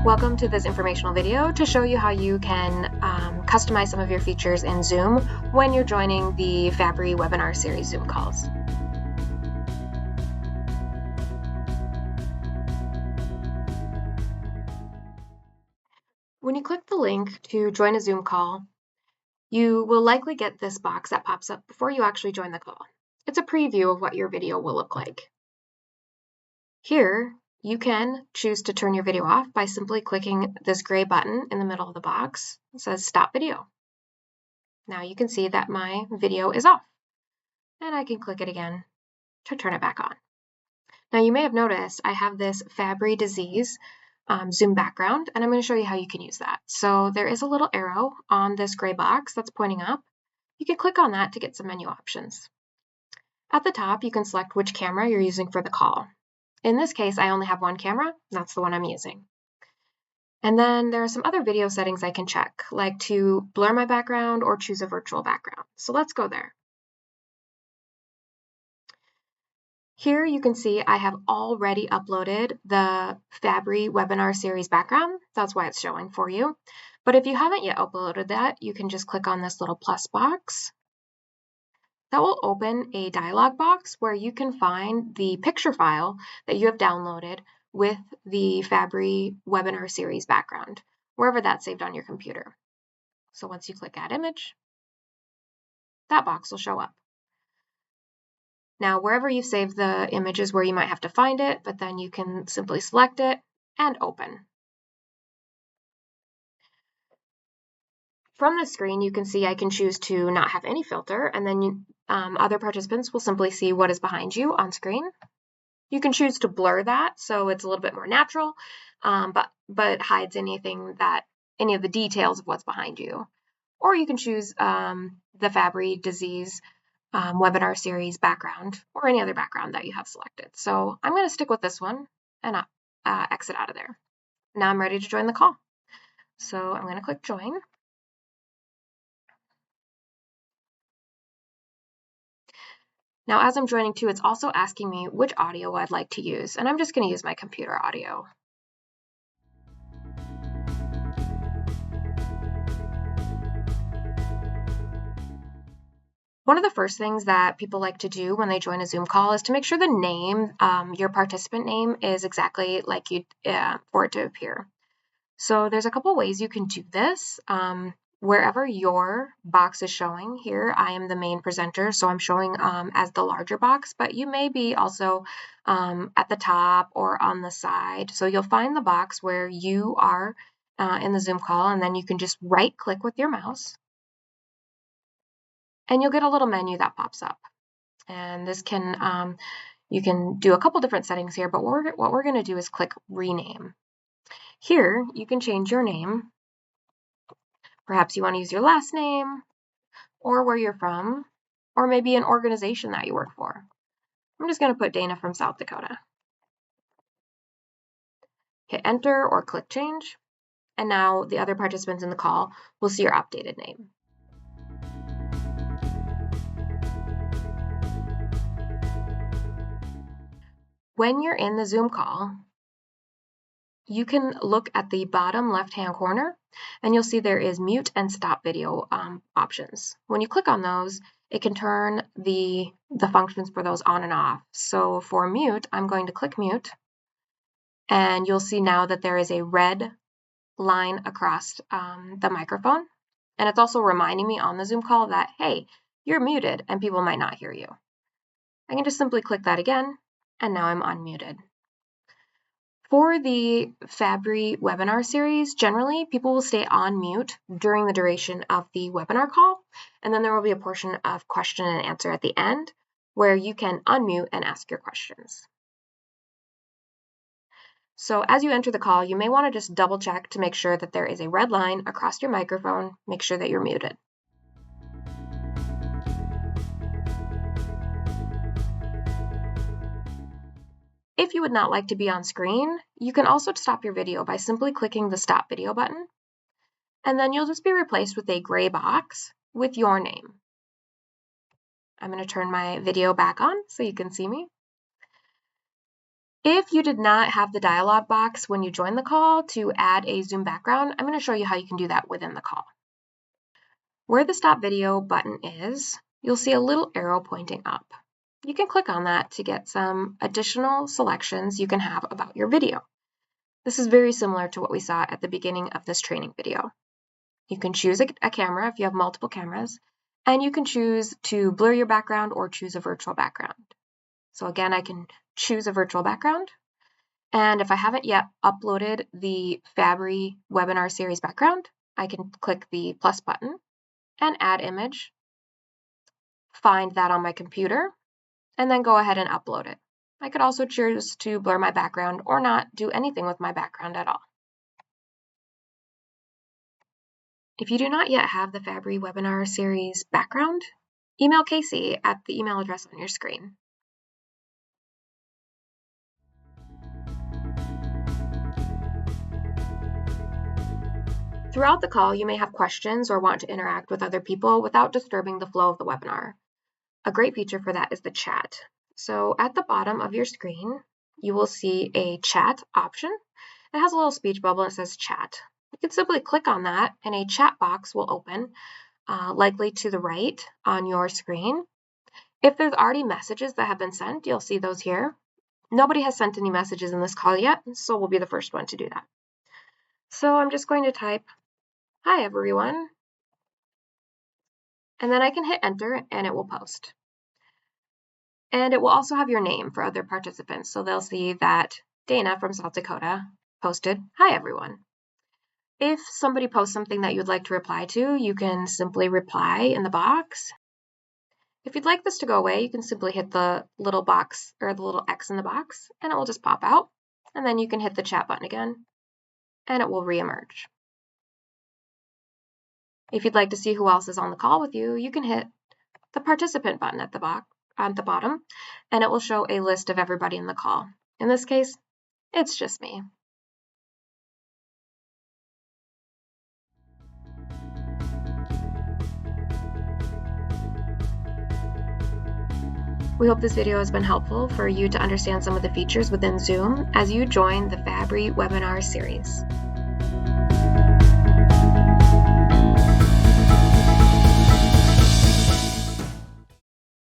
Welcome to this informational video to show you how you can customize some of your features in Zoom when you're joining the Fabry webinar series Zoom calls. When you click the link to join a Zoom call, you will likely get this box that pops up before you actually join the call. It's a preview of what your video will look like. Here, you can choose to turn your video off by simply clicking this gray button in the middle of the box. It says Stop Video. Now you can see that my video is off, and I can click it again to turn it back on. Now you may have noticed I have this Fabry disease Zoom background, and I'm going to show you how you can use that. So there is a little arrow on this gray box that's pointing up. You can click on that to get some menu options. At the top, you can select which camera you're using for the call. In this case, I only have one camera. That's the one I'm using. And then there are some other video settings I can check, like to blur my background or choose a virtual background. So let's go there. Here you can see I have already uploaded the Fabry webinar series background. That's why it's showing for you. But if you haven't yet uploaded that, you can just click on this little plus box. That will open a dialog box where you can find the picture file that you have downloaded with the Fabry webinar series background, wherever that's saved on your computer. So once you click Add Image, that box will show up. Now, wherever you save the image is where you might have to find it, but then you can simply select it and open. From the screen, you can see I can choose to not have any filter, and then other participants will simply see what is behind you on screen. You can choose to blur that so it's a little bit more natural, but hides any of the details of what's behind you. Or you can choose the Fabry disease webinar series background or any other background that you have selected. So I'm going to stick with this one and exit out of there. Now I'm ready to join the call. So I'm going to click Join. Now, as I'm joining too, it's also asking me which audio I'd like to use, and I'm just going to use my computer audio. One of the first things that people like to do when they join a Zoom call is to make sure the name, your participant name, is exactly like for it to appear. So there's a couple ways you can do this. Wherever your box is showing, here I am the main presenter, so I'm showing as the larger box, but you may be also at the top or on the side. So you'll find the box where you are in the Zoom call, and then you can just right-click with your mouse, and you'll get a little menu that pops up. And this can, you can do a couple different settings here, but what we're going to do is click Rename. Here, you can change your name. Perhaps you want to use your last name, or where you're from, or maybe an organization that you work for. I'm just going to put Dana from South Dakota. Hit Enter or click Change, and now the other participants in the call will see your updated name. When you're in the Zoom call, you can look at the bottom left-hand corner, and you'll see there is mute and stop video options. When you click on those, it can turn the functions for those on and off. So for mute, I'm going to click mute, and you'll see now that there is a red line across the microphone, and it's also reminding me on the Zoom call that, hey, you're muted, and people might not hear you. I can just simply click that again, and now I'm unmuted. For the Fabry webinar series, generally people will stay on mute during the duration of the webinar call, and then there will be a portion of question and answer at the end where you can unmute and ask your questions. So as you enter the call, you may want to just double check to make sure that there is a red line across your microphone. Make sure that you're muted. If you would not like to be on screen, you can also stop your video by simply clicking the Stop Video button, and then you'll just be replaced with a gray box with your name. I'm going to turn my video back on so you can see me. If you did not have the dialog box when you joined the call to add a Zoom background, I'm going to show you how you can do that within the call. Where the Stop Video button is, you'll see a little arrow pointing up. You can click on that to get some additional selections you can have about your video. This is very similar to what we saw at the beginning of this training video. You can choose a camera if you have multiple cameras, and you can choose to blur your background or choose a virtual background. So again, I can choose a virtual background, and if I haven't yet uploaded the Fabry webinar series background, I can click the plus button and add image, find that on my computer, and then go ahead and upload it. I could also choose to blur my background or not do anything with my background at all. If you do not yet have the Fabry webinar series background, email Casey at the email address on your screen. Throughout the call, you may have questions or want to interact with other people without disturbing the flow of the webinar. A great feature for that is the chat. So at the bottom of your screen, you will see a chat option. It has a little speech bubble that says chat. You can simply click on that and a chat box will open, likely to the right on your screen. If there's already messages that have been sent, you'll see those here. Nobody has sent any messages in this call yet, so we'll be the first one to do that. So I'm just going to type, "Hi everyone," and then I can hit enter and it will post. And it will also have your name for other participants. So they'll see that Dana from South Dakota posted, "Hi everyone." If somebody posts something that you'd like to reply to, you can simply reply in the box. If you'd like this to go away, you can simply hit the little box or the little X in the box and it will just pop out. And then you can hit the chat button again and it will reemerge. If you'd like to see who else is on the call with you, you can hit the participant button at the bottom, and it will show a list of everybody in the call. In this case, it's just me. We hope this video has been helpful for you to understand some of the features within Zoom as you join the Fabry webinar series.